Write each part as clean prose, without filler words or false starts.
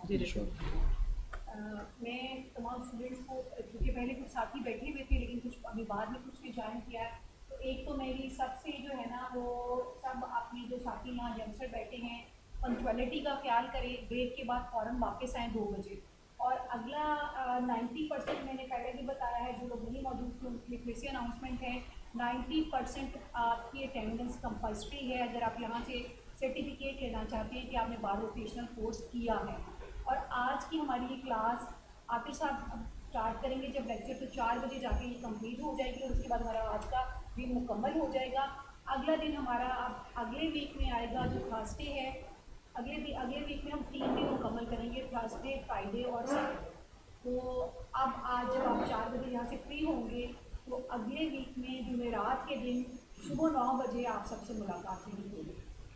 جی میں تمام اسٹوڈنٹس کو، کیونکہ پہلے کچھ ساتھی بیٹھے ہوئے تھے لیکن کچھ ابھی بعد میں کچھ نے جوائن کیا ہے، تو ایک تو میری سب سے جو ہے نا وہ سب اپنے جو ساتھی یہاں ینگسٹر بیٹھے ہیں پنکچویلٹی کا خیال کریں، بریک کے بعد فوراً واپس آئیں 2 بجے. اور اگلا 90% میں نے پہلے بھی بتایا ہے، جو لوگ نہیں موجود تھے ان کے لیے پھر سے اناؤنسمنٹ ہے، 90% آپ کی اٹینڈنس کمپلسری ہے اگر آپ یہاں سے سرٹیفکیٹ لینا چاہتے ہیں کہ آپ نے بار ووکیشنل کورس کیا ہے. اور آج کی ہماری یہ کلاس عاطف صاحب اسٹارٹ کریں گے جب لیکچر، تو 4 بجے جا کے یہ کمپلیٹ ہو جائے گی اور اس کے بعد ہمارا آج کا دن مکمل ہو جائے گا. اگلا دن ہمارا اب اگلے ویک میں آئے گا جو تھرسڈے ہے. اگلے ویک میں ہم 3 دن مکمل کریں گے، تھرسڈے، فرائیڈے اور سیٹرڈے. تو اب آج جب آپ 4 بجے یہاں سے فری ہوں گے تو اگلے ویک میں جمعرات کے دن صبح 9 بجے آپ سب سے ملاقات ہوگی.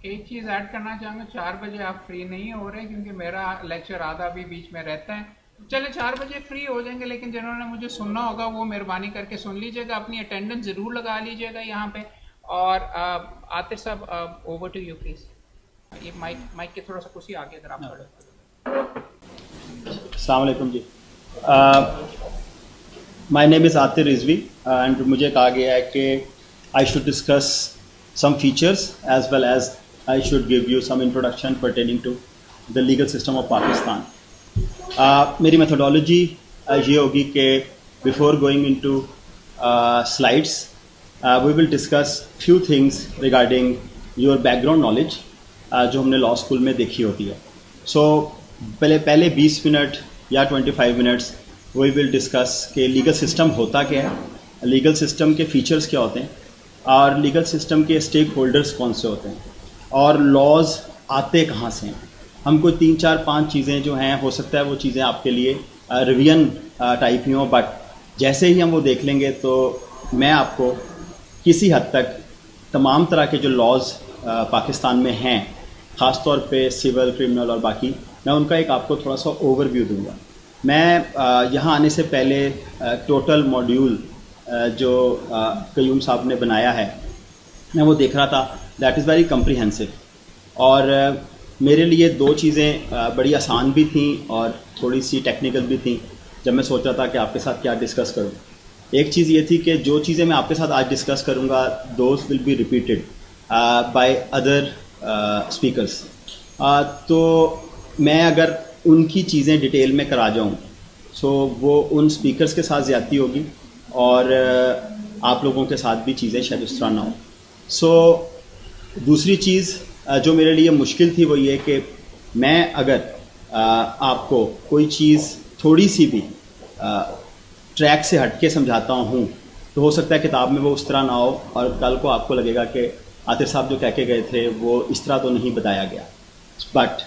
ایک چیز ایڈ کرنا چاہوں گا، 4 بجے آپ فری نہیں ہو رہے کیونکہ میرا لیکچر آدھا بھی بیچ میں رہتا ہے. چلے 4 بجے فری ہو جائیں گے، لیکن جنہوں نے مجھے سننا ہوگا وہ مہربانی کر کے سن لیجیے گا، اپنی اٹینڈنس ضرور لگا لیجیے گا یہاں پہ. اور عاطف صاحب اوور ٹو یو پلیز. یہ مائک کے تھوڑا سا کچھ ہی آگے اگر آپ پڑھیں. السلام علیکم جی. My name is Atir Rizvi and مجھے کہا گیا ہے کہ I should discuss some features as well as I should give you some introduction pertaining to the legal system of Pakistan. میری میتھڈالوجی یہ ہوگی کہ before going into slides we will discuss few things regarding your background knowledge جو ہم نے law school میں دیکھی ہوتی ہے. سو پہلے 20 منٹ یا 25 منٹس وی ول ڈسکس کہ لیگل سسٹم ہوتا کیا ہے, لیگل سسٹم کے فیچرز کیا ہوتے ہیں, اور لیگل سسٹم کے اسٹیک ہولڈرز کون سے ہوتے ہیں, اور لاز آتے کہاں سے ہیں. ہم کوئی 3 4 5 چیزیں جو ہیں, ہو سکتا ہے وہ چیزیں آپ کے لیے ریویژن ٹائپ ہی ہوں, بٹ جیسے ہی ہم وہ دیکھ لیں گے تو میں آپ کو کسی حد تک تمام طرح کے جو لاز پاکستان میں ہیں, خاص طور پہ سول, کرمنل اور باقی, میں ان کا ایک آپ کو تھوڑا سا اوور ویو دوں گا. میں یہاں آنے سے پہلے ٹوٹل ماڈیول جو قیوم صاحب نے بنایا ہے, میں وہ دیکھ رہا تھا. دیٹ از ویری کمپریہنسو, اور میرے لیے 2 چیزیں بڑی آسان بھی تھیں اور تھوڑی سی ٹیکنیکل بھی تھیں جب میں سوچ رہا تھا کہ آپ کے ساتھ کیا ڈسکس کروں. ایک چیز یہ تھی کہ جو چیزیں میں آپ کے ساتھ آج ڈسکس کروں گا those will be repeated by other speakers. تو میں اگر ان کی چیزیں ڈیٹیل میں کرا جاؤں سو وہ ان اسپیکرس کے ساتھ زیادتی ہوگی, اور آپ لوگوں کے ساتھ بھی چیزیں شاید اس طرح نہ ہوں. سو دوسری چیز جو میرے لیے مشکل تھی وہ یہ کہ میں اگر آپ کو کوئی چیز تھوڑی سی بھی ٹریک سے ہٹ کے سمجھاتا ہوں تو ہو سکتا ہے کتاب میں وہ اس طرح نہ ہو, اور کل کو آپ کو لگے گا کہ عاطف صاحب جو کہہ کے گئے تھے وہ اس طرح تو نہیں بتایا گیا. But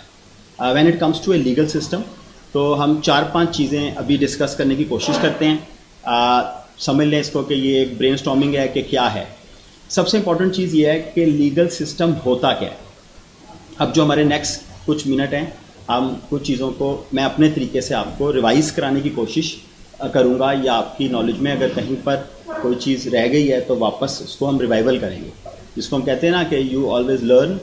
when it comes to a legal system تو ہم 4-5 چیزیں ابھی ڈسکس کرنے کی کوشش کرتے ہیں. سمجھ لیں اس کو کہ یہ ایک برین اسٹارمنگ ہے کہ کیا ہے. سب سے امپورٹنٹ چیز یہ ہے کہ لیگل سسٹم ہوتا کیا ہے. اب جو ہمارے نیکسٹ کچھ منٹ ہیں, ہم کچھ چیزوں کو میں اپنے طریقے سے آپ کو ریوائز کرانے کی کوشش کروں گا, یا آپ کی نالج میں اگر کہیں پر کوئی چیز رہ گئی ہے تو واپس اس کو ہم ریوائول کریں گے, جس کو ہم کہتے ہیں نا کہ you always learn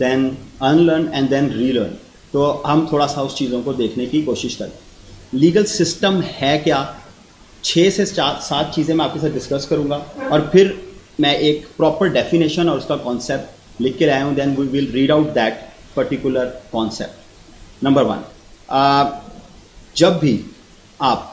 then unlearn and then relearn. تو ہم تھوڑا سا اس چیزوں کو دیکھنے کی کوشش کریں. لیگل سسٹم ہے کیا, 6 سے 7 چیزیں میں آپ کے ساتھ ڈسکس کروں گا, اور پھر میں ایک پراپر ڈیفینیشن اور اس کا کانسیپٹ لکھ کے لایا ہوں. Then we will read out that particular concept. Number 1, جب بھی آپ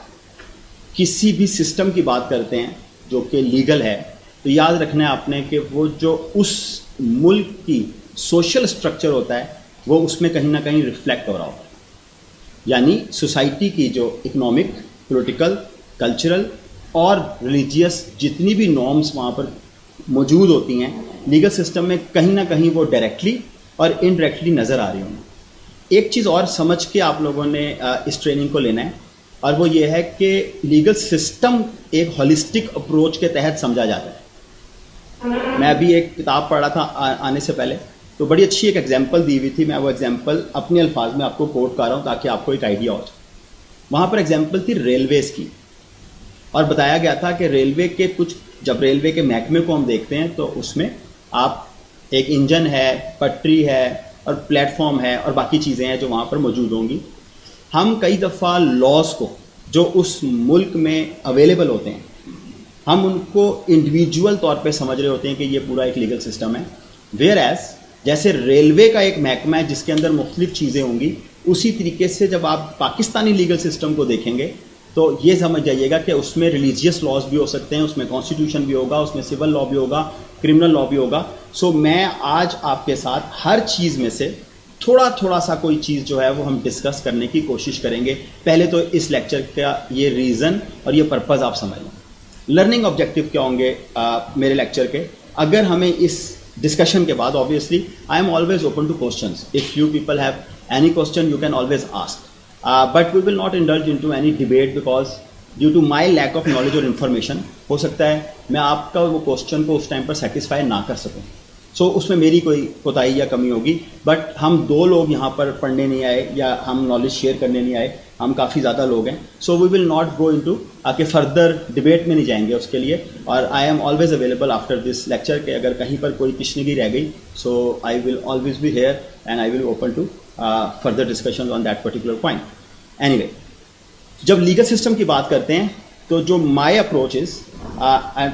کسی بھی سسٹم کی بات کرتے ہیں جو کہ لیگل ہے, تو یاد رکھنا ہے آپ نے کہ وہ جو اس ملک کی سوشل اسٹرکچر ہوتا ہے وہ اس میں کہیں نہ کہیں ریفلیکٹ ہو رہا ہوتا ہے. یعنی سوسائٹی کی جو اکنامک, پولیٹیکل, کلچرل اور ریلیجیس جتنی بھی نارمز وہاں پر موجود ہوتی ہیں, لیگل سسٹم میں کہیں نہ کہیں وہ ڈائریکٹلی اور انڈائریکٹلی نظر آ رہی ہوں. ایک چیز اور سمجھ کے آپ لوگوں نے اس ٹریننگ کو لینا ہے, اور وہ یہ ہے کہ لیگل سسٹم ایک ہولسٹک اپروچ کے تحت سمجھا جاتا ہے. میں ابھی ایک کتاب پڑھ رہا تھا آنے سے پہلے, تو بڑی اچھی ایک ایگزامپل دی ہوئی تھی. میں وہ ایگزامپل اپنے الفاظ میں آپ کو کوٹ کر رہا ہوں تاکہ آپ کو ایک آئیڈیا ہو جائے. وہاں پر ایگزامپل تھی ریلویز کی, اور بتایا گیا تھا کہ ریلوے کے کچھ, جب ریلوے کے محکمے کو ہم دیکھتے ہیں تو اس میں آپ ایک انجن ہے, پٹری ہے اور پلیٹ فارم ہے اور باقی چیزیں ہیں جو وہاں پر موجود ہوں گی. ہم کئی دفعہ لاس کو جو اس ملک میں اویلیبل ہوتے ہیں ہم ان کو انڈیویجول طور پہ سمجھ رہے ہوتے ہیں کہ یہ پورا ایک لیگل سسٹم ہے، ویئر ایز جیسے ریلوے کا ایک محکمہ ہے جس کے اندر مختلف چیزیں ہوں گی، اسی طریقے سے جب آپ پاکستانی لیگل سسٹم کو دیکھیں گے تو یہ سمجھ جائیے گا کہ اس میں ریلیجیس لاز بھی ہو سکتے ہیں، اس میں کانسٹیٹیوشن بھی ہوگا، اس میں سول لا بھی ہوگا، کرمنل لا بھی ہوگا. سو میں آج آپ کے ساتھ ہر چیز میں سے تھوڑا سا کوئی چیز جو ہے وہ ہم ڈسکس کرنے کی کوشش کریں گے. پہلے تو اس لیکچر کا یہ ریزن اور یہ پرپز آپ سمجھ لیں. لرننگ آبجیکٹیو کیا ہوں گے میرے لیکچر کے؟ اگر ہمیں اس ڈسکشن کے بعد obviously I am always open to questions. If you people have any question you can always ask. But we will not indulge into any debate because due to my lack of knowledge or information ہو سکتا ہے میں آپ کا وہ question کو اس time پر satisfy نہ کر سکوں. سو اس میں میری کوئی کوتاہی یا کمی ہوگی. بٹ ہم دو لوگ یہاں پر پڑھنے نہیں آئے یا ہم نالج شیئر کرنے نہیں آئے, ہم کافی زیادہ لوگ ہیں. So we will not go into کہ فردر ڈبیٹ میں نہیں جائیں گے اس کے لیے. اور I am always available after this lecture کہ اگر کہیں پر کوئی تشنگی رہ گئی so I will always be here and I will open to further discussion on that particular point. Any وے, جب لیگل سسٹم کی بات کرتے ہیں تو جو my approach is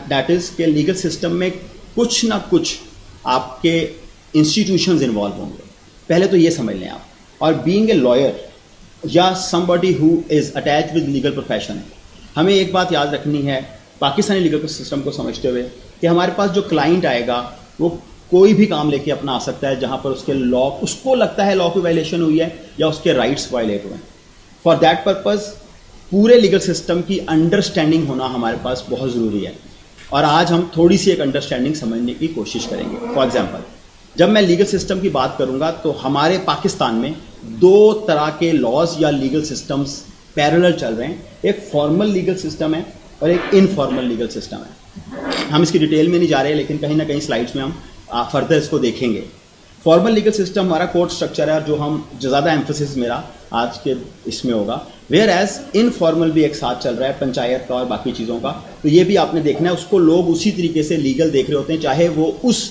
that is کہ لیگل سسٹم میں کچھ نہ کچھ آپ کے انسٹیٹیوشنز انوالو ہوں گے. پہلے تو یہ سمجھ لیں آپ. اور بینگ اے لائر یا some body who is attach with legal profession, ہمیں ایک بات یاد رکھنی ہے پاکستانی لیگل سسٹم کو سمجھتے ہوئے کہ ہمارے پاس جو کلائنٹ آئے گا وہ کوئی بھی کام لے کے اپنا آ سکتا ہے جہاں پر اس کے لا, اس کو لگتا ہے لا کی وائلیشن ہوئی ہے یا اس کے رائٹس وائلیٹ ہوئے ہیں. فار دیٹ پرپز پورے لیگل سسٹم کی انڈرسٹینڈنگ ہونا ہمارے پاس بہت ضروری ہے. اور آج ہم تھوڑی سی ایک انڈرسٹینڈنگ سمجھنے کی کوشش کریں گے. فار ایگزامپل, جب میں لیگل سسٹم کی بات کروں گا تو ہمارے پاکستان میں دو طرح کے لاز یا لیگل سسٹمز پیرلل چل رہے ہیں. ایک فارمل لیگل سسٹم ہے اور ایک انفارمل لیگل سسٹم ہے. ہم اس کی ڈیٹیل میں نہیں جا رہے لیکن کہیں نہ کہیں سلائڈس میں ہم فردر اس کو دیکھیں گے. فارمل لیگل سسٹم ہمارا کورٹ اسٹرکچر ہے جو ہم جو زیادہ ایمفسس میرا آج کے اس میں ہوگا. ویئر ایز انفارمل بھی ایک ساتھ چل رہا ہے پنچایت کا اور باقی چیزوں کا. تو یہ بھی آپ نے دیکھنا ہے, اس کو لوگ اسی طریقے سے لیگل دیکھ رہے ہوتے ہیں چاہے وہ اس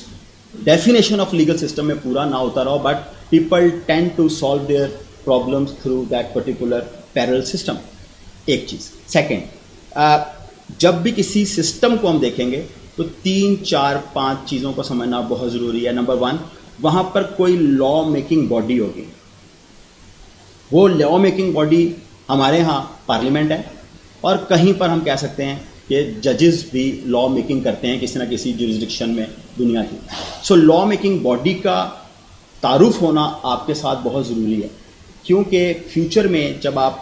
ڈیفینیشن آف لیگل سسٹم میں پورا نہ ہوتا رہو, but people tend to solve their problems through that particular parallel system. ایک چیز. سیکنڈ, جب بھی کسی سسٹم کو ہم دیکھیں گے تو 3, 4, 5 چیزوں کو سمجھنا بہت ضروری ہے. نمبر 1, وہاں پر کوئی لا میکنگ باڈی ہوگی. وہ لا میکنگ باڈی ہمارے ہاں پارلیمنٹ ہے اور کہیں پر ہم کہہ سکتے ہیں کہ ججز بھی لا میکنگ کرتے ہیں کسی نہ کسی جورسڈکشن میں دنیا کی. سو لا میکنگ باڈی کا تعارف ہونا آپ کے ساتھ بہت ضروری ہے, کیونکہ فیوچر میں جب آپ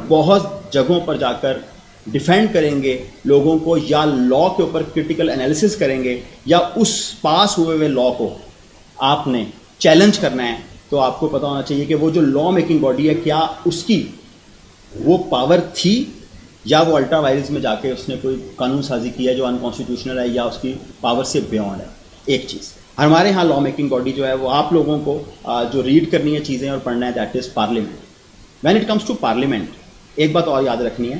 بہت جگہوں پر جا کر ڈیفینڈ کریں گے لوگوں کو یا لا کے اوپر کرٹیکل انالیسس کریں گے یا اس پاس ہوئے ہوئے لا کو آپ نے چیلنج کرنا ہے, تو آپ کو پتہ ہونا چاہیے کہ وہ جو لا میکنگ باڈی ہے کیا اس کی وہ پاور تھی یا وہ الٹرا وائرس میں جا کے اس نے کوئی قانون سازی کی ہے جو انکانسٹیٹیوشنل ہے یا اس کی پاور سے بیونڈ ہے. ایک چیز. ہمارے ہاں لا میکنگ باڈی جو ہے وہ آپ لوگوں کو جو ریڈ کرنی ہے چیزیں اور پڑھنا ہے that is parliament. When it comes to parliament ایک بات اور یاد رکھنی ہے,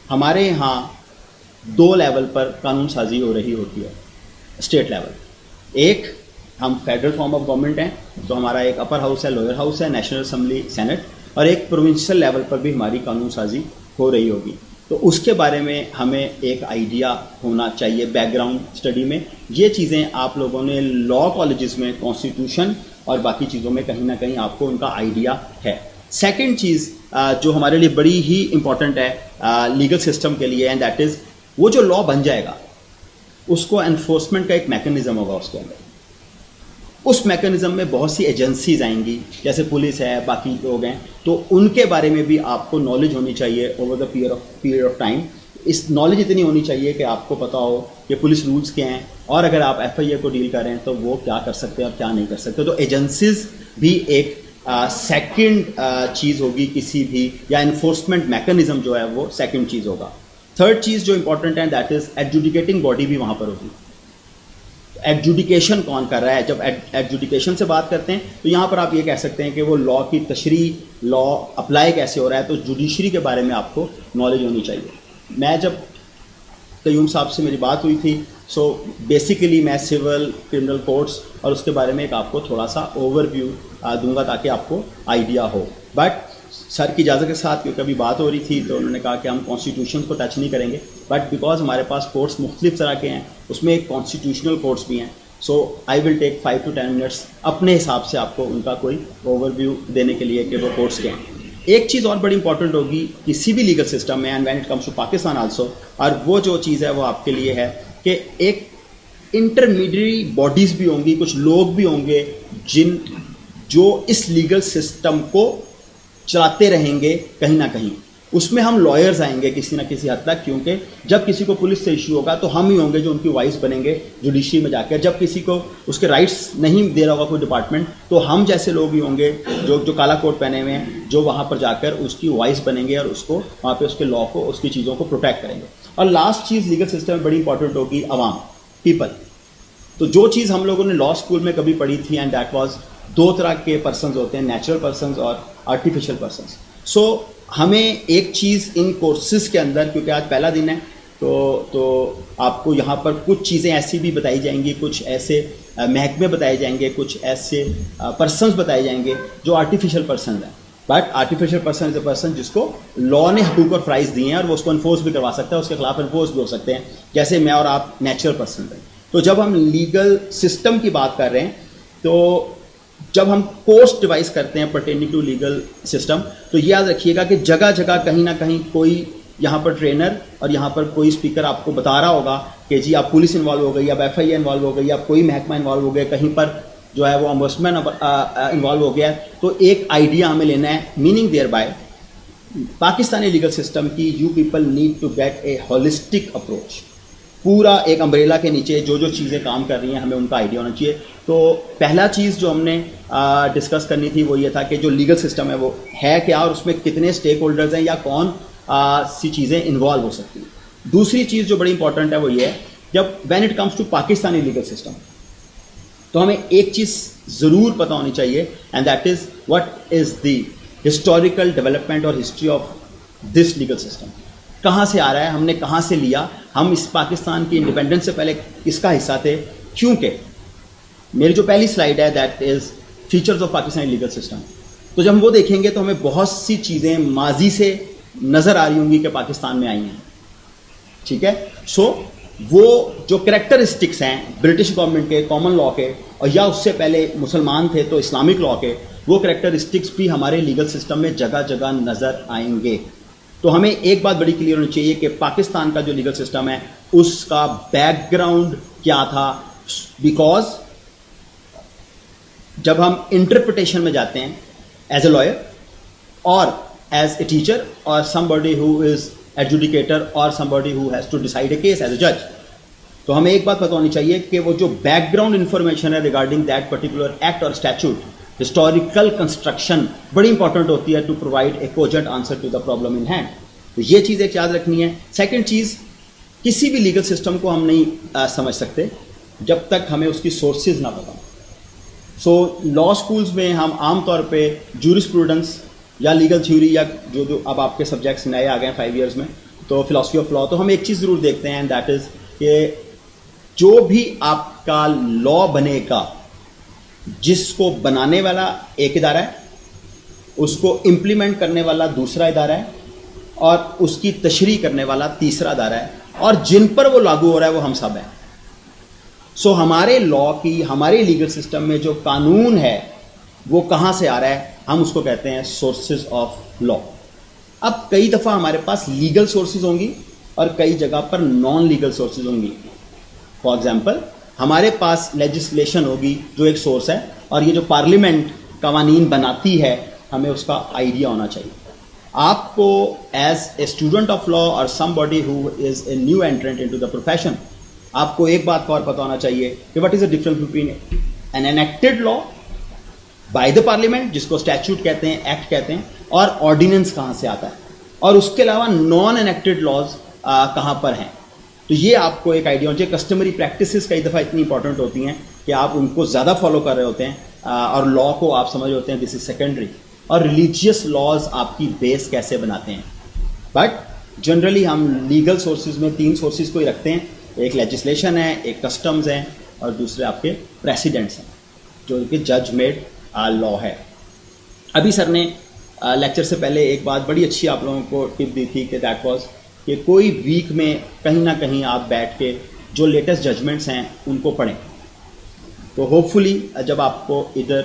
ہمارے یہاں 2 لیول پر قانون سازی ہو رہی ہوتی ہے اسٹیٹ لیول. ایک ہم فیڈرل فارم آف گورنمنٹ ہیں تو ہمارا ایک اپر ہاؤس ہے, لوئر ہاؤس ہے, نیشنل اسمبلی, سینٹ, اور ایک پروونشل لیول پر بھی ہماری قانون سازی ہو رہی ہوگی. تو اس کے بارے میں ہمیں ایک آئیڈیا ہونا چاہیے بیک گراؤنڈ اسٹڈی میں. یہ چیزیں آپ لوگوں نے لا کالجز میں کانسٹیٹیوشن اور باقی چیزوں میں کہیں نہ کہیں آپ کو ان کا آئیڈیا ہے. سیکنڈ چیز جو ہمارے لیے بڑی ہی امپورٹنٹ ہے لیگل سسٹم کے لیے, اینڈ دیٹ از وہ جو لا بن جائے گا اس کو انفورسمنٹ کا ایک میکینزم ہوگا اس کے اندر. اس میکینزم میں بہت سی ایجنسیز آئیں گی جیسے پولیس ہے, باقی لوگ ہیں, تو ان کے بارے میں بھی آپ کو نالج ہونی چاہیے over the period of time. اس نالج اتنی ہونی چاہیے کہ آپ کو پتہ ہو کہ پولیس رولز کیا ہیں اور اگر آپ ایف آئی اے کو ڈیل کر رہے ہیں تو وہ کیا کر سکتے ہیں اور کیا نہیں کر سکتے. تو ایجنسیز بھی ایک سیکنڈ چیز ہوگی کسی بھی, یا انفورسمنٹ میکینزم جو ہے وہ سیکنڈ چیز ہوگا. تھرڈ چیز جو امپورٹنٹ ہے دیٹ از ایڈجوڈیکیٹنگ باڈی بھی وہاں پر ہوگی. ایڈجوڈیکیشن کون کر رہا ہے؟ جب ایڈجوڈیکیشن سے بات کرتے ہیں تو یہاں پر آپ یہ کہہ سکتے ہیں کہ وہ لا کی تشریح, لا اپلائی کیسے ہو رہا ہے, تو جوڈیشری کے بارے میں آپ کو نالج ہونی چاہیے. میں جب قیوم صاحب سے میری بات ہوئی تھی سو بیسیکلی میں سول کرمنل کورٹس اور اس کے بارے میں ایک آپ کو تھوڑا سا اوور ویو دوں گا تاکہ آپ کو آئیڈیا ہو. بٹ سر کی اجازت کے ساتھ کیونکہ ابھی بات ہو رہی تھی تو انہوں نے کہا کہ ہم کانسٹیٹیوشن کو ٹچ نہیں کریں گے, بٹ بیکاز ہمارے پاس کورس مختلف طرح کے ہیں, اس میں ایک کانسٹیٹیوشنل کورس بھی ہیں, سو I will take 5 to 10 minutes اپنے حساب سے آپ کو ان کا کوئی اوور ویو دینے کے لیے کہ وہ کورس کیا ہیں. ایک چیز اور بڑی امپورٹنٹ ہوگی کسی بھی لیگل سسٹم میں, and when it comes to Pakistan also, اور وہ جو چیز ہے وہ آپ کے لیے ہے کہ ایک انٹرمیڈیٹ باڈیز بھی ہوں گی, کچھ لوگ بھی ہوں گے جو اس لیگل سسٹم کو چلاتے رہیں گے کہیں نہ کہیں. اس میں ہم لائرز آئیں گے کسی نہ کسی حد تک, کیونکہ جب کسی کو پولیس سے ایشو ہوگا تو ہم ہی ہوں گے جو ان کی وائس بنیں گے جوڈیشری میں جا کر. جب کسی کو اس کے رائٹس نہیں دے رہا ہوگا کوئی ڈپارٹمنٹ تو ہم جیسے لوگ ہی ہوں گے جو کالا کوٹ پہنے ہوئے ہیں, جو وہاں پر جا کر اس کی وائس بنیں گے اور اس کو وہاں پہ اس کے لا کو, اس کی چیزوں کو پروٹیکٹ کریں گے. اور لاسٹ چیز لیگل سسٹم میں بڑی امپورٹنٹ ہوگی عوام, پیپل. تو جو چیز ہم لوگوں نے لا اسکول میں کبھی پڑھی تھی, اینڈ دیٹ واز 2 طرح کے پرسنز ہوتے ہیں, نیچرل پرسنز اور آرٹیفیشیل پرسنز. سو ہمیں ایک چیز ان کورسز کے اندر, کیونکہ آج پہلا دن ہے تو آپ کو یہاں پر کچھ چیزیں ایسی بھی بتائی جائیں گی, کچھ ایسے محکمے بتائے جائیں گے, کچھ ایسے پرسنز بتائے جائیں گے جو آرٹیفیشیل پرسنز ہیں. But artificial person is a person جس کو لا نے حقوق اور فرائض دیے ہیں اور وہ اس کو انفورس بھی کروا سکتا ہے, اس کے خلاف انفورس بھی ہو سکتے ہیں, جیسے میں اور آپ نیچرل پرسن ہیں. تو جب ہم لیگل سسٹم کی بات کر رہے ہیں تو جب ہم کورس ڈیوائز کرتے ہیں پرٹیننگ ٹو لیگل سسٹم تو یہ یاد رکھیے گا کہ جگہ جگہ کہیں نہ کہیں کوئی یہاں پر ٹرینر اور یہاں پر کوئی اسپیکر آپ کو بتا رہا ہوگا کہ جی آپ پولیس انوالو ہو گئی, اب ایف آئی اے انوالو ہو گئی, اب کوئی محکمہ انوالو ہو گیا, کہیں پر جو ہے وہ امبسمین انوالو ہو گیا ہے. تو ایک آئیڈیا ہمیں لینا ہے, meaning thereby Pakistani legal system کی you people need to get a holistic approach. پورا ایک امبریلا کے نیچے جو چیزیں کام کر رہی ہیں ہمیں ان کا آئیڈیا ہونا چاہیے. تو پہلا چیز جو ہم نے ڈسکس کرنی تھی وہ یہ تھا کہ جو لیگل سسٹم ہے وہ ہے کیا اور اس میں کتنے اسٹیک ہولڈرز ہیں یا کون سی چیزیں انوالو ہو سکتی ہیں. دوسری چیز جو بڑی امپورٹنٹ ہے وہ یہ ہے جب when it comes to Pakistani legal system تو ہمیں ایک چیز ضرور پتہ ہونی چاہیے, and that is what is the historical development اور history of this legal system. کہاں سے آ رہا ہے, ہم نے کہاں سے لیا, ہم اس پاکستان کی انڈیپینڈنس سے پہلے کس کا حصہ تھے. کیونکہ میری جو پہلی سلائیڈ ہے that is features of Pakistani legal system, تو جب ہم وہ دیکھیں گے تو ہمیں بہت سی چیزیں ماضی سے نظر آ رہی ہوں گی کہ پاکستان میں آئی ہیں. ٹھیک ہے, سو وہ جو کریکٹرسٹکس ہیں برٹش گورنمنٹ کے, کامن لا کے, اور یا اس سے پہلے مسلمان تھے تو اسلامک لا کے, وہ کریکٹرسٹکس بھی ہمارے لیگل سسٹم میں جگہ جگہ نظر آئیں گے. تو ہمیں ایک بات بڑی کلیئر ہونی چاہیے کہ پاکستان کا جو لیگل سسٹم ہے اس کا بیک گراؤنڈ کیا تھا. بیکاز جب ہم انٹرپریٹیشن میں جاتے ہیں ایز اے لائر اور ایز اے ٹیچر اور somebody who is adjudicator اور somebody who has to decide a case as a جج, تو ہمیں ایک بات پتہ ہونی چاہیے کہ وہ جو بیک گراؤنڈ انفارمیشن ہے ریگارڈنگ دیٹ پرٹیکولر ایکٹ اور اسٹیچوٹ, ہسٹوریکل کنسٹرکشن بڑی امپورٹنٹ ہوتی ہے to provide a cogent answer to the problem in hand. تو یہ چیز ایک یاد رکھنی ہے. سیکنڈ چیز, کسی بھی لیگل سسٹم کو ہم نہیں سمجھ سکتے جب تک ہمیں اس کی سورسز نہ پتہ. سو لا اسکولز میں ہم عام طور پہ جورسپروڈنس یا لیگل تھیوری یا جو اب آپ کے سبجیکٹس نئے آ گئے ہیں 5 ایئرس میں, تو فلاسفی آف لا, تو ہم ایک چیز ضرور دیکھتے ہیں, اینڈ دیٹ از کہ جو بھی آپ کا لا بنے گا جس کو بنانے والا ایک ادارہ ہے, اس کو امپلیمنٹ کرنے والا دوسرا ادارہ ہے, اور اس کی تشریح کرنے والا تیسرا ادارہ ہے, اور جن پر وہ لاگو ہو رہا ہے وہ ہم سب ہیں. سو ہمارے لا کی, ہمارے لیگل سسٹم میں جو قانون ہے وہ کہاں سے آ رہا ہے, ہم اس کو کہتے ہیں سورسز آف لا. اب کئی دفعہ ہمارے پاس لیگل سورسز ہوں گی اور کئی جگہ پر نان لیگل سورسز ہوں گی. فار ایگزامپل ہمارے پاس لیجسلیشن ہوگی جو ایک سورس ہے, اور یہ جو پارلیمنٹ قوانین بناتی ہے ہمیں اس کا آئیڈیا ہونا چاہیے. آپ کو as a student of law اور somebody who is a new entrant into the profession, آپ کو ایک بات کا اور پتہ ہونا چاہیے کہ what is the difference between an enacted law by the parliament جس کو اسٹیچوٹ کہتے ہیں, ایکٹ کہتے ہیں, اور آرڈیننس کہاں سے آتا ہے, اور اس کے علاوہ نان انیکٹڈ لاز کہاں پر ہیں. تو یہ آپ کو ایک آئیڈیا ہونا چاہیے. کسٹمری پریکٹسز کئی دفعہ اتنی امپورٹنٹ ہوتی ہیں کہ آپ ان کو زیادہ فالو کر رہے ہوتے ہیں, اور لا کو آپ سمجھ ہوتے ہیں دس از سیکنڈری, اور ریلیجیس لاز آپ کی بیس کیسے بناتے ہیں. بٹ جنرلی ہم لیگل سورسز میں 3 سورسز کو ہی رکھتے ہیں, ایک لیجسلیشن ہے, ایک کسٹمز ہیں, اور دوسرے آپ کے پریسیڈنٹس ہیں جو کہ جج میڈ لا ہے. ابھی سر نے لیکچر سے پہلے ایک بات بڑی اچھی آپ لوگوں کو ٹپ دی تھی کہ دیٹ واز کہ کوئی ویک میں کہیں نہ کہیں آپ بیٹھ کے جو لیٹسٹ ججمنٹس ہیں ان کو پڑھیں. تو ہوپ فلی جب آپ کو ادھر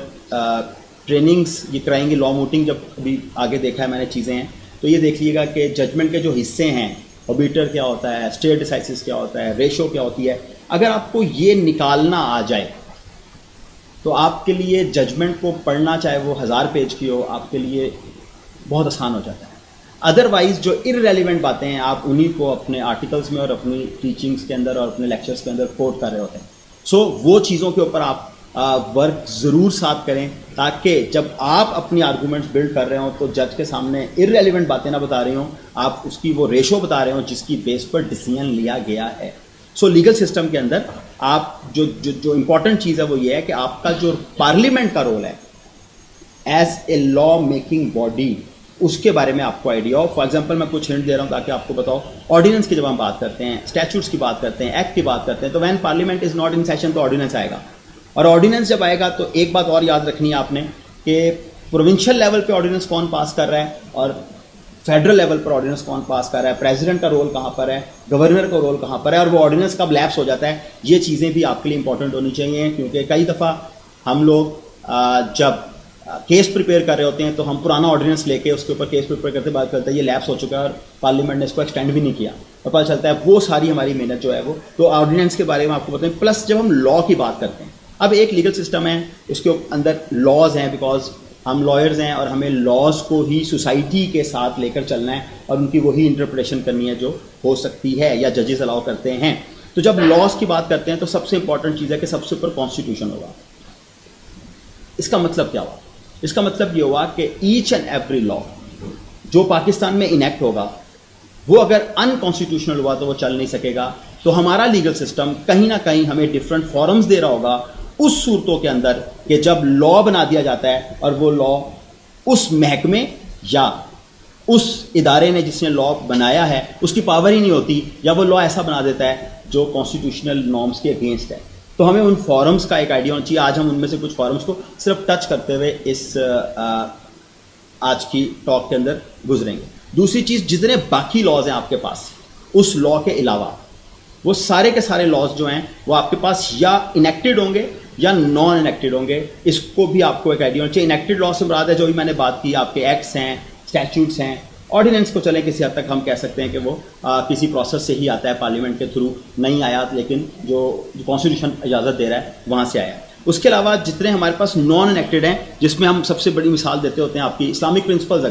ٹریننگس یہ کرائیں گے, لا موٹنگ جب ابھی آگے دیکھا ہے میں نے چیزیں ہیں, تو یہ دیکھ لیے گا کہ ججمنٹ کے جو حصے ہیں, اوبیٹر کیا ہوتا ہے, اسٹیئر ڈیسائسس کیا ہوتا ہے, ریشو کیا ہوتی ہے, اگر آپ کو یہ نکالنا آ جائے تو آپ کے لیے ججمنٹ کو پڑھنا چاہے وہ 1000 پیج کی ہو آپ کے لیے بہت آسان ہو جاتا ہے. ادروائز جو ارریلیونٹ باتیں ہیں آپ انہی کو اپنے آرٹیکلس میں اور اپنی ٹیچنگس کے اندر اور اپنے لیکچرز کے اندر کوٹ کر رہے ہوتے ہیں. سو وہ چیزوں کے اوپر آپ ورک ضرور ساتھ کریں تاکہ جب آپ اپنی آرگومنٹس بلڈ کر رہے ہوں تو جج کے سامنے ارریلیونٹ باتیں نہ بتا رہی ہوں, آپ اس کی وہ ریشو بتا رہے ہوں جس کی بیس پر ڈیسیژن لیا گیا ہے. سو لیگل سسٹم کے اندر آپ جو امپورٹنٹ چیز ہے وہ یہ ہے کہ آپ کا جو پارلیمنٹ کا رول ہے as a law making body اس کے بارے میں آپ کو آئیڈیا ہو. فار ایگزامپل میں کچھ ہنٹ دے رہا ہوں تاکہ آپ کو بتاؤ. آرڈیننس کی جب ہم بات کرتے ہیں, اسٹیچوٹس کی بات کرتے ہیں, ایکٹ کی بات کرتے ہیں, تو when parliament is not in session تو آرڈیننس آئے گا. اور آرڈیننس جب آئے گا تو ایک بات اور یاد رکھنی ہے آپ نے کہ پروونشل لیول پہ آرڈیننس کون پاس کر رہا ہے اور فیڈرل لیول پر آرڈیننس کون پاس کر رہا ہے, پریزیڈنٹ کا رول کہاں پر ہے, گورنر کا رول کہاں پر ہے, اور وہ آرڈیننس کب لیپس ہو جاتا ہے. یہ چیزیں بھی آپ کے لیے امپورٹنٹ ہونی چاہیے کیونکہ کئی دفعہ ہم لوگ جب کیس پریپیئر کر رہے ہوتے ہیں تو ہم پرانا آرڈیننس لے کے اس کے اوپر کیس پریپیئر کرتے بات کرتے ہیں یہ لیپس ہو چکا ہے اور پارلیمنٹ نے اس کو ایکسٹینڈ بھی نہیں کیا, اور پتہ چلتا ہے وہ ساری ہماری محنت جو ہے وہ. تو آرڈیننس کے بارے میں آپ کو بتائیں. پلس جب ہم لا کی بات کرتے ہیں, اب ایک لیگل سسٹم ہے اس کے اندر لاز ہیں بیکاز ہم لائرز ہیں اور ہمیں لاز کو ہی سوسائٹی کے ساتھ لے کر چلنا ہے اور ان کی وہی انٹرپریٹیشن کرنی ہے جو ہو سکتی ہے یا ججز الاؤ کرتے ہیں. تو جب لاز کی بات کرتے ہیں تو سب سے امپورٹنٹ چیز ہے کہ سب سے اوپر کانسٹیٹیوشن ہوگا. اس کا مطلب کیا ہوا؟ اس کا مطلب یہ ہوا کہ ایچ اینڈ ایوری لا جو پاکستان میں انیکٹ ہوگا وہ اگر انکانسٹیٹیوشنل ہوا تو وہ چل نہیں سکے گا. تو ہمارا لیگل سسٹم کہیں نہ کہیں ہمیں ڈفرینٹ فورمز دے رہا ہوگا اس صورتوں کے اندر کہ جب لا بنا دیا جاتا ہے اور وہ لا اس محکمے یا اس ادارے نے جس نے لا بنایا ہے اس کی پاور ہی نہیں ہوتی, یا وہ لا ایسا بنا دیتا ہے جو کانسٹیٹیوشنل نارمس کے اگینسٹ ہے. تو ہمیں ان فورمز کا ایک آئیڈیا ہونا چاہیے. آج ہم ان میں سے کچھ فورمز کو صرف ٹچ کرتے ہوئے اس آج کی ٹاک کے اندر گزریں گے. دوسری چیز, جتنے باقی لاز ہیں آپ کے پاس اس لا کے علاوہ وہ سارے کے سارے لاز جو ہیں وہ آپ کے پاس یا انیکٹڈ ہوں گے یا نان انیکٹڈ ہوں گے. اس کو بھی آپ کو ایک آئیڈیا ہونا چاہیے. انیکٹڈ لا سے مراد ہے جو بھی میں نے بات کی آپ کے ایکٹس ہیں, اسٹیچوٹس ہیں. آرڈیننس کو چلیں کسی حد تک ہم کہہ سکتے ہیں کہ وہ کسی پروسیس سے ہی آتا ہے, پارلیمنٹ کے تھرو نہیں آیا, لیکن جو کانسٹیٹیوشن اجازت دے رہا ہے وہاں سے آیا. اس کے علاوہ جتنے ہمارے پاس نان انیکٹڈ ہیں جس میں ہم سب سے بڑی مثال دیتے ہوتے ہیں آپ کی اسلامک پرنسپلز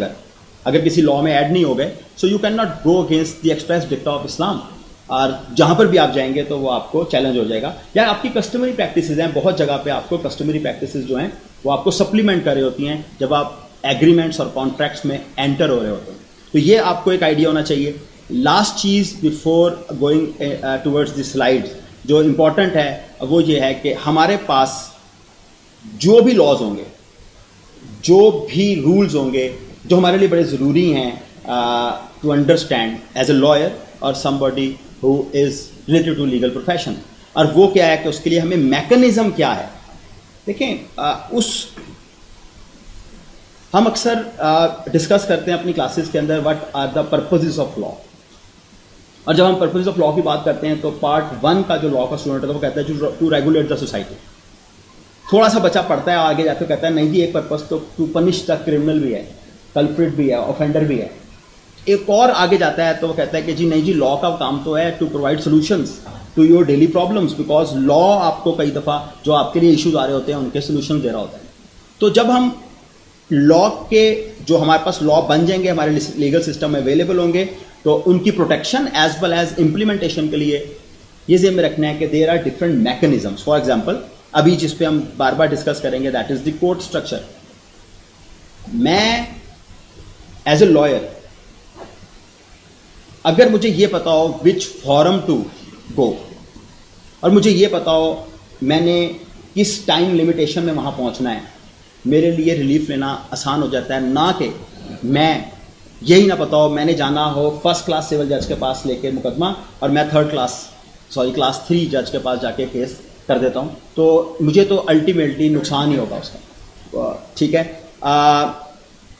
اگر کسی لا میں ایڈ نہیں ہو گئے so you can not go against the express dicta of Islam. اور جہاں پر بھی آپ جائیں گے تو وہ آپ کو چیلنج ہو جائے گا. یا آپ کی کسٹمری پریکٹسز ہیں, بہت جگہ پہ آپ کو کسٹمری پریکٹسز جو ہیں وہ آپ کو سپلیمنٹ کر رہی ہوتی ہیں جب آپ ایگریمنٹس اور کانٹریکٹس میں انٹر ہو رہے ہوتے ہیں. تو یہ آپ کو ایک آئیڈیا ہونا چاہیے. لاسٹ چیز before going towards the slides جو امپورٹنٹ ہے وہ یہ ہے کہ ہمارے پاس جو بھی لاز ہوں گے, جو بھی رولز ہوں گے جو ہمارے لیے بڑے ضروری ہیں to understand as a lawyer اور somebody who is related to legal profession, اور وہ کیا ہے کہ اس کے لیے ہمیں میکانزم کیا ہے. دیکھیں ہم اکثر ڈسکس کرتے ہیں اپنی کلاسز کے اندر what are the purposes of law, اور جب ہم پرپزز آف لا کی بات کرتے ہیں تو پارٹ 1 کا جو لا کا اسٹوڈنٹ ہے وہ کہتا ہے ٹو ریگولیٹ دا سوسائٹی. تھوڑا سا بچہ پڑھتا ہے آگے جا کے کہتا ہے نہیں جی ایک پرپز تو ٹو پنش دا کرمنل بھی ہے, کلپریٹ بھی ہے, آفینڈر بھی ہے. ایک اور آگے جاتا ہے تو وہ کہتا ہے کہ جی نہیں جی لا کا کام تو ہے to provide solutions to your daily problems, because law آپ کو کئی دفعہ جو آپ کے لیے ایشوز آ رہے ہوتے ہیں ان کے سولوشن دے رہا ہوتا ہے. تو جب ہم لا کے جو ہمارے پاس لا بن جائیں گے ہمارے لیگل سسٹم میں اویلیبل ہوں گے تو ان کی protection as well as implementation کے لیے یہ ذہن میں رکھنا ہے کہ there are different mechanisms. For example ابھی جس پہ ہم بار بار ڈسکس کریں گے that is the court structure. میں ایز اے لائر اگر مجھے یہ پتا ہو وچ فارم ٹو گو اور مجھے یہ پتا ہو میں نے کس ٹائم لمیٹیشن میں وہاں پہنچنا ہے, میرے لیے ریلیف لینا آسان ہو جاتا ہے. نہ کہ میں یہی نہ پتا ہو میں نے جانا ہو فرسٹ کلاس سول جج کے پاس لے کے مقدمہ اور میں کلاس 3 جج کے پاس جا کے کیس کر دیتا ہوں, تو مجھے تو الٹیمیٹلی نقصان ہی ہوگا اس کا. ٹھیک ہے,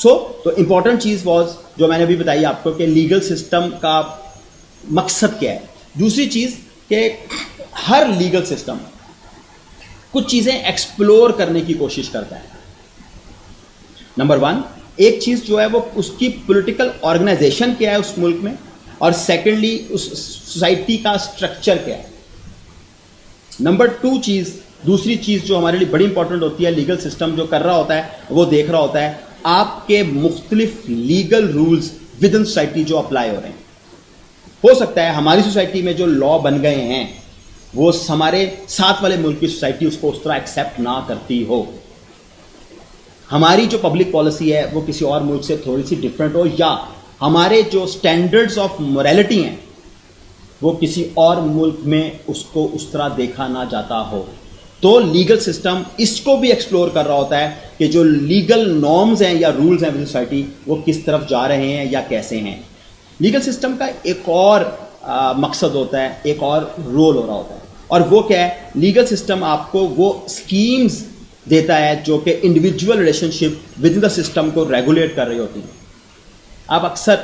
تو امپورٹنٹ چیز واز جو میں نے ابھی بتائی آپ کو کہ لیگل سسٹم کا مقصد کیا ہے. دوسری چیز کہ ہر لیگل سسٹم کچھ چیزیں ایکسپلور کرنے کی کوشش کرتا ہے. نمبر 1 ایک چیز جو ہے وہ اس کی پولیٹیکل آرگنائزیشن کیا ہے اس ملک میں, اور سیکنڈلی اس سوسائٹی کا اسٹرکچر کیا ہے. نمبر 2 دوسری چیز جو ہمارے لیے بڑی امپورٹنٹ ہوتی ہے, لیگل سسٹم جو کر رہا ہوتا ہے وہ دیکھ رہا ہوتا ہے آپ کے مختلف legal rules with in society جو اپلائی ہو رہے ہیں. ہو سکتا ہے ہماری سوسائٹی میں جو لا بن گئے ہیں وہ ہمارے ساتھ والے ملک کی سوسائٹی اس کو اس طرح ایکسیپٹ نہ کرتی ہو. ہماری جو پبلک پالیسی ہے وہ کسی اور ملک سے تھوڑی سی ڈفرینٹ ہو, یا ہمارے جو اسٹینڈرڈز آف موریلٹی ہیں وہ کسی اور ملک میں اس کو اس طرح دیکھا نہ جاتا ہو. تو لیگل سسٹم اس کو بھی ایکسپلور کر رہا ہوتا ہے کہ جو لیگل نارمز ہیں یا رولز ہیں سوسائٹی وہ کس طرف جا رہے ہیں یا کیسے ہیں. لیگل سسٹم کا ایک اور مقصد ہوتا ہے, ایک اور رول ہو رہا ہوتا ہے, اور وہ کیا ہے, لیگل سسٹم آپ کو وہ اسکیمز دیتا ہے جو کہ individual relation ship with in the system کو ریگولیٹ کر رہی ہوتی ہیں. آپ اکثر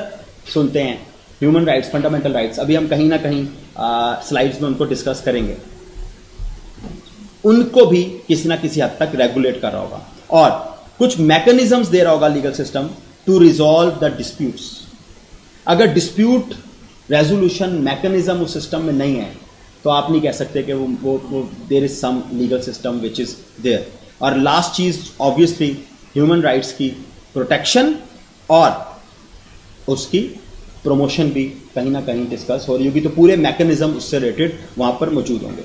سنتے ہیں ہیومن رائٹس, فنڈامنٹل رائٹس, ابھی ہم کہیں نہ کہیں سلائڈس میں ان کو ڈسکس کریں گے. ان کو بھی کسی نہ کسی حد تک ریگولیٹ کر رہا ہوگا, اور کچھ میکنزمز دے رہا ہوگا legal system to resolve the disputes. اگر ڈسپیوٹ ریزولوشن میکنزم اس سسٹم میں نہیں ہے تو آپ نہیں کہہ سکتے کہ وہ there is some legal system which is there. اور لاسٹ چیز آبویسلی ہیومن رائٹس کی پروٹیکشن اور اس کی پروموشن بھی کہیں نہ کہیں ڈسکس ہو رہی ہوگی, تو پورے میکنزم اس سے ریلیٹڈ وہاں پر موجود ہوں گے.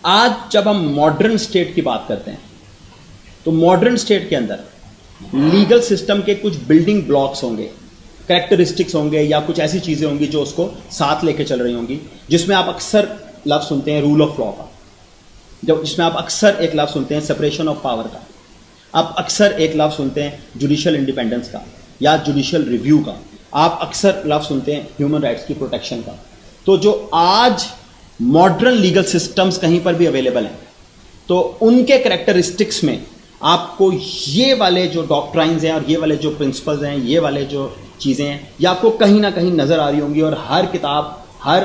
آج جب ہم ماڈرن اسٹیٹ کی بات کرتے ہیں تو ماڈرن اسٹیٹ کے اندر لیگل سسٹم کے کچھ بلڈنگ بلاکس ہوں گے, کریکٹرسٹکس ہوں گے, یا کچھ ایسی چیزیں ہوں گی جو اس کو ساتھ لے کے چل رہی ہوں گی, جس میں آپ اکثر لفظ سنتے ہیں رول آف لا کا, جس میں آپ اکثر ایک لفظ سنتے ہیں سپریشن آف پاور کا, آپ اکثر ایک لفظ سنتے ہیں جوڈیشل انڈیپینڈنس کا یا جوڈیشل ریویو کا, آپ اکثر لفظ سنتے ہیں ہیومن رائٹس کی پروٹیکشن کا. تو جو آج ماڈرن لیگل سسٹمز کہیں پر بھی اویلیبل ہیں تو ان کے کریکٹرسٹکس میں آپ کو یہ والے جو ڈاکٹرائنز ہیں اور یہ والے جو پرنسپلز ہیں, یہ والے جو چیزیں ہیں, یہ آپ کو کہیں نہ کہیں نظر آ رہی ہوں گی. اور ہر کتاب, ہر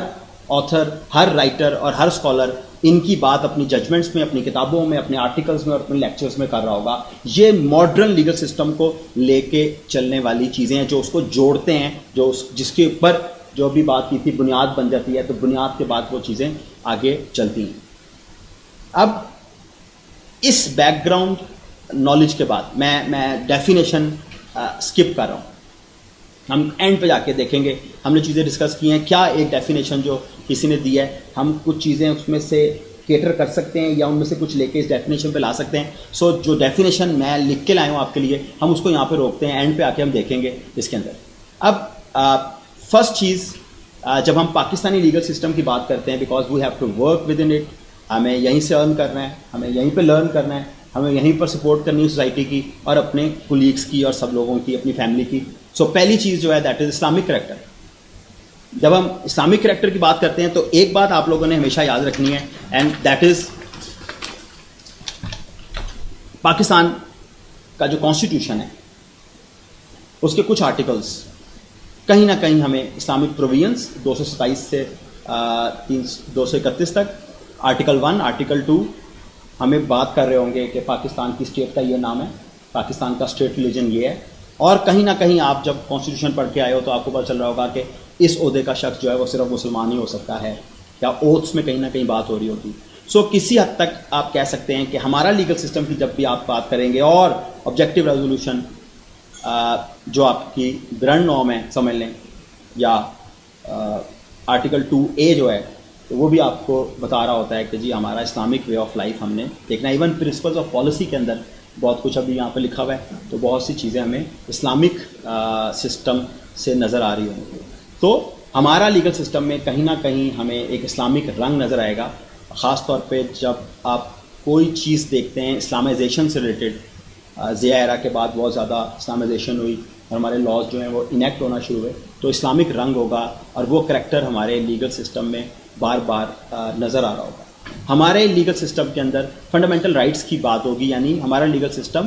آتھر, ہر رائٹر اور ہر اسکالر ان کی بات اپنی ججمنٹس میں, اپنی کتابوں میں, اپنے آرٹیکلز میں اور اپنے لیکچرز میں کر رہا ہوگا. یہ ماڈرن لیگل سسٹم کو لے کے چلنے والی چیزیں ہیں جو اس کو جوڑتے ہیں, جس کے اوپر جو بھی بات کی تھی بنیاد بن جاتی ہے, تو بنیاد کے بعد وہ چیزیں آگے چلتی ہیں. اب اس بیک گراؤنڈ نالج کے بعد میں ڈیفینیشن اسکپ کر رہا ہوں. ہم اینڈ پہ جا کے دیکھیں گے, ہم نے چیزیں ڈسکس کی ہیں, کیا ایک ڈیفینیشن جو کسی نے دی ہے ہم کچھ چیزیں اس میں سے کیٹر کر سکتے ہیں یا ان میں سے کچھ لے کے اس ڈیفینیشن پہ لا سکتے ہیں. سو جو ڈیفینیشن میں لکھ کے لایا ہوں آپ کے لیے, ہم اس کو یہاں پہ روکتے ہیں, اینڈ پہ آ کے ہم دیکھیں گے اس کے اندر. اب فرسٹ چیز, جب ہم پاکستانی لیگل سسٹم کی بات کرتے ہیں, because we have to work with in it, ہمیں یہیں سے ارن کرنا ہے, ہمیں یہیں پہ لرن کرنا ہے, ہمیں یہیں پر سپورٹ کرنی ہے سوسائٹی کی اور اپنے کولیگس کی اور سب لوگوں کی, اپنی فیملی کی. سو پہلی چیز جو ہے دیٹ از اسلامک کریکٹر. جب ہم اسلامک کریکٹر کی بات کرتے ہیں تو ایک بات آپ لوگوں نے ہمیشہ یاد رکھنی ہے, اینڈ دیٹ از پاکستان کا جو کانسٹیٹیوشن ہے اس کے کچھ آرٹیکلس کہیں نہ کہیں ہمیں اسلامک پروویژنس 227 سے 231 تک, آرٹیکل 1, آرٹیکل 2 ہمیں بات کر رہے ہوں گے کہ پاکستان کی اسٹیٹ کا یہ نام ہے, پاکستان کا اسٹیٹ ریلیجن یہ ہے. اور کہیں نہ کہیں آپ جب کانسٹیٹیوشن پڑھ کے آئے ہو تو آپ کو پتہ چل رہا ہوگا کہ اس عہدے کا شخص جو ہے وہ صرف مسلمان ہی ہو سکتا ہے, یا اوتھس میں کہیں نہ کہیں بات ہو رہی ہوتی. سو کسی حد تک آپ کہہ سکتے ہیں کہ ہمارا لیگل سسٹم کی جب بھی آپ بات کریں گے, اور آبجیکٹیو ریزولوشن جو آپ کی گرانڈ نارم ہے سمجھ لیں, یا آرٹیکل 2A جو ہے, تو وہ بھی آپ کو بتا رہا ہوتا ہے کہ جی ہمارا اسلامک وے آف لائف ہم نے دیکھنا. ایون پرنسپلز آف پالیسی کے اندر بہت کچھ ابھی یہاں پہ لکھا ہوا ہے, تو بہت سی چیزیں ہمیں اسلامک سسٹم سے نظر آ رہی ہوں. تو ہمارا لیگل سسٹم میں کہیں نہ کہیں ہمیں ایک اسلامک رنگ نظر آئے گا, خاص طور پہ جب آپ کوئی چیز دیکھتے ہیں اسلامائزیشن سے ریلیٹڈ. ضیاء ایرا کے بعد بہت زیادہ اسلامائزیشن ہوئی اور ہمارے لاز جو ہیں وہ انیکٹ ہونا شروع ہوئے, تو اسلامک رنگ ہوگا اور وہ کریکٹر ہمارے لیگل سسٹم میں بار بار نظر آ رہا ہوگا. ہمارے لیگل سسٹم کے اندر فنڈامنٹل رائٹس کی بات ہوگی, یعنی ہمارا لیگل سسٹم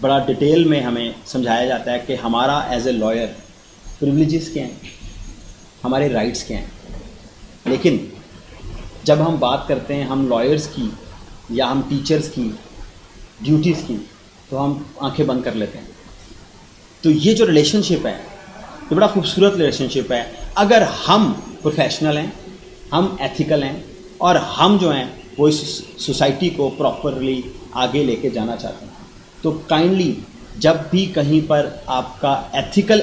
بڑا ڈیٹیل میں ہمیں سمجھایا جاتا ہے کہ ہمارا ایز اے لائر پریولیجز کیا ہیں, ہمارے رائٹس کیا ہیں. لیکن جب ہم بات کرتے ہیں ہم لائرس کی یا ہم ٹیچرس کی ڈیوٹیز کی, تو ہم آنکھیں بند کر لیتے ہیں. تو یہ جو ریلیشن شپ ہے یہ بڑا خوبصورت ریلیشن شپ ہے. اگر ہم پروفیشنل ہیں, ہم ایتھیکل ہیں, اور ہم جو ہیں وہ اس سوسائٹی کو پراپرلی آگے لے کے جانا چاہتے ہیں, تو کائنڈلی جب بھی کہیں پر آپ کا ایتھیکل